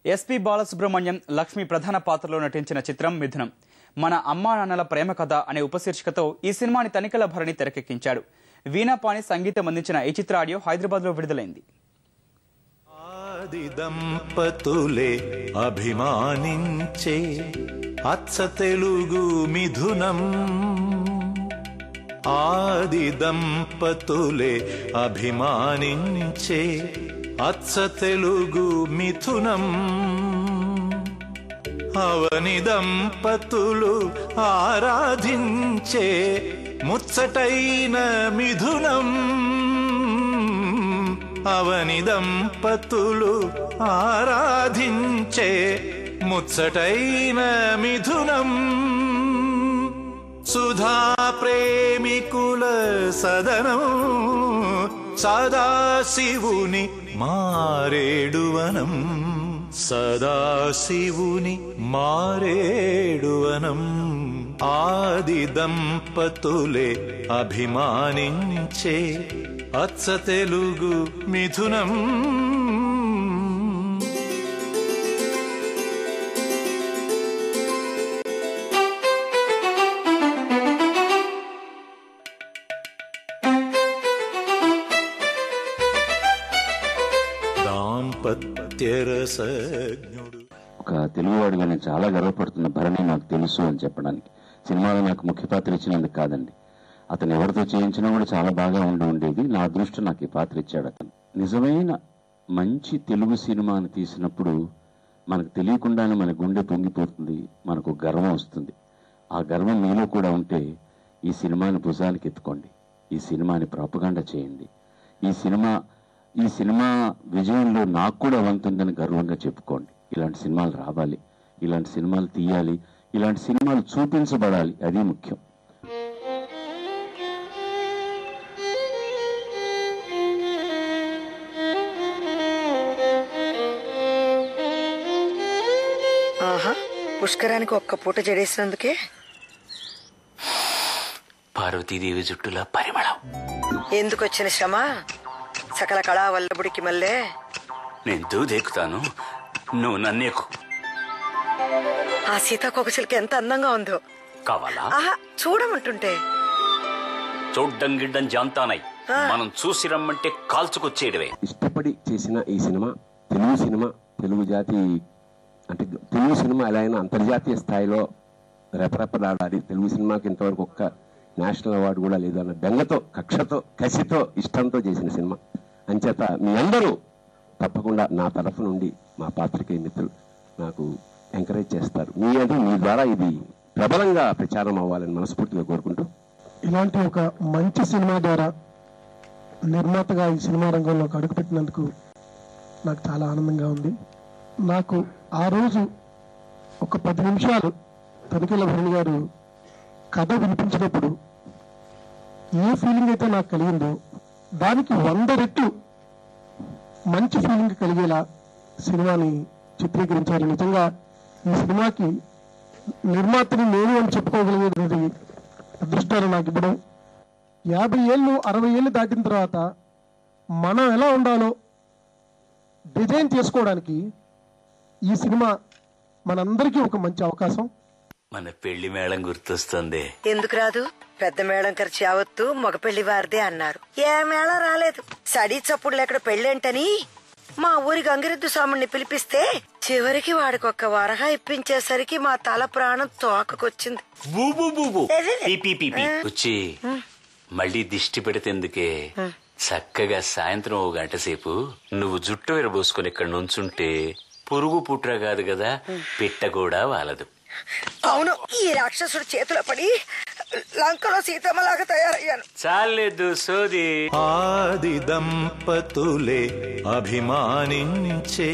SP Balasubrahmanyam Lakshmi ప్రధాన పాత్రలో నటించిన చిత్రం మిథునం. మన అమ్మా నాన్నల ప్రేమ కథ అనే ఉపశీర్షికతో ఈ సినిమాని తనికెళ్ల భరణి తెరకెక్కించాడు. వీణాపాణి సంగీతం అందించిన ఈ చిత్ర ఆడియో హైదరాబాద్ లో విడుదలైంది. ఆది దంపతులే అభిమానించే అచ్చ తెలుగు మిథునం. ఆది దంపతులే అభిమానించే అచ్చ తెలుగు మిథునం. అవని దంపతులు ఆరాధించే ముచ్చటైన మిథునం. అవని దంపతులు ఆరాధించే ముచ్చటైన మిథునం. సుధా ప్రేమికుల సదనం సదాశివుని మారేడువనం. సదాశివుని మారేడువనం. ఆది దంపతులే అభిమానించే అచ్చ తెలుగు మిథునం. ఒక తెలుగువాడిగా నేను చాలా గర్వపడుతున్న భరణి నాకు తెలుసు అని చెప్పడానికి. సినిమాలో నాకు ముఖ్య పాత్ర ఇచ్చినందుకు కాదండి, అతను ఎవరితో చేయించినా కూడా చాలా బాగా ఉండేది. నా అదృష్టం నాకు ఈ పాత్ర ఇచ్చాడు అతను. నిజమైన మంచి తెలుగు సినిమాని తీసినప్పుడు మనకు తెలియకుండానే మన గుండె పొంగిపోతుంది, మనకు గర్వం వస్తుంది. ఆ గర్వం మీలో కూడా ఉంటే ఈ సినిమాని భుజానికి ఎత్తుకోండి, ఈ సినిమాని ప్రాపగాండా చేయండి. ఈ సినిమా విజయంలో నాకు కూడా వంతుందని గర్వంగా చెప్పుకోండి. ఇలాంటి సినిమాలు రావాలి, ఇలాంటి సినిమాలు తీయాలి, ఇలాంటి సినిమాలు చూపించబడాలి, అది ముఖ్యం. పుష్కరానికి ఒక్క పూట జడేసినందుకే పార్వతీదేవి జుట్టుల పరిమళం. ఎందుకొచ్చిన శ్రమ? సకల కళా వల్లభుడికి మళ్ళే నేను దూదెక్కుతాను, నువ్వు నన్నేకు. ఆ సీతాకోకచిలకి ఎంత అందంగా ఉందో. కావాలా? ఆహా, చూడమంటుంటే. చూడ్డం గిడ్డం జాంతానై మనం చూసి రమ్మంటే కాల్చుకొచ్చేయడమే. ఇష్టపడి చేసిన ఈ సినిమా తెలుగు సినిమా, తెలుగు జాతి అంటే తెలుగు సినిమా ఎలా అయినా అంతర్జాతీయ స్థాయిలో రెపరెపలాడాలి. తెలుగు సినిమాకి ఇంతవరకు ఒక్క నేషనల్ అవార్డు కూడా లేదన్న బెంగతో, కక్షతో, కసితో, ఇష్టంతో చేసిన సినిమా. అంచేత మీ అందరూ తప్పకుండా నా తరఫు నుండి మా పాత్రికేయ మిత్రులు నాకు ఎంకరేజ్ చేస్తారు. మీ ద్వారా ఇది ప్రబలంగా ప్రచారం అవ్వాలని మనస్ఫూర్తిగా కోరుకుంటూ, ఇలాంటి ఒక మంచి సినిమా ద్వారా నిర్మాతగా ఈ సినిమా రంగంలోకి అడుగుపెట్టినందుకు నాకు చాలా ఆనందంగా ఉంది. నాకు ఆ రోజు ఒక 10 నిమిషాలు తనికెళ్ల భరణి గారు కథ వినిపించినప్పుడు ఏ ఫీలింగ్ అయితే నాకు కలిగిందో దానికి 100 రెట్లు మంచి ఫీలింగ్ కలిగేలా సినిమాని చిత్రీకరించారు. నిజంగా ఈ సినిమాకి నిర్మాతని నేను అని చెప్పుకోగలిగేది అదృష్టాలు నాకు ఇవ్వడం. 50 ఏళ్ళు 60 ఏళ్ళు దాటిన తర్వాత మనం ఎలా ఉండాలో డిజైన్ చేసుకోవడానికి ఈ సినిమా మనందరికీ ఒక మంచి అవకాశం. మన పెళ్లి మేళం గుర్తొస్తుంది. ఎందుకు రాదు? పెద్ద మేళం ఖర్చు యావత్తు మగ పెళ్లి వారిదే అన్నారు. ఏ మేళం రాలేదు. సడీ చప్పుడు లేక పెళ్ళేంటని మా ఊరి గంగిరెద్దు స్వాముని పిలిపిస్తే చివరికి వాడికొక్క వరహ ఇప్పించేసరికి మా తల ప్రాణం తోకకొచ్చింది. వచ్చి మళ్ళీ దిష్టి పెడితేందుకే చక్కగా సాయంత్రం 1 గంట సేపు నువ్వు జుట్టు విరబోసుకుని ఇక్కడ నుంచుంటే పురుగు పుట్ర కాదు కదా, పిట్ట కూడా వాలదు. అవును, ఈ రాక్షసుడి చేతిలో పడి లంకలో సీతమ్మలాగా తయారయ్యాను. చాలేదు సోది. ఆది దంపతులే అభిమానించే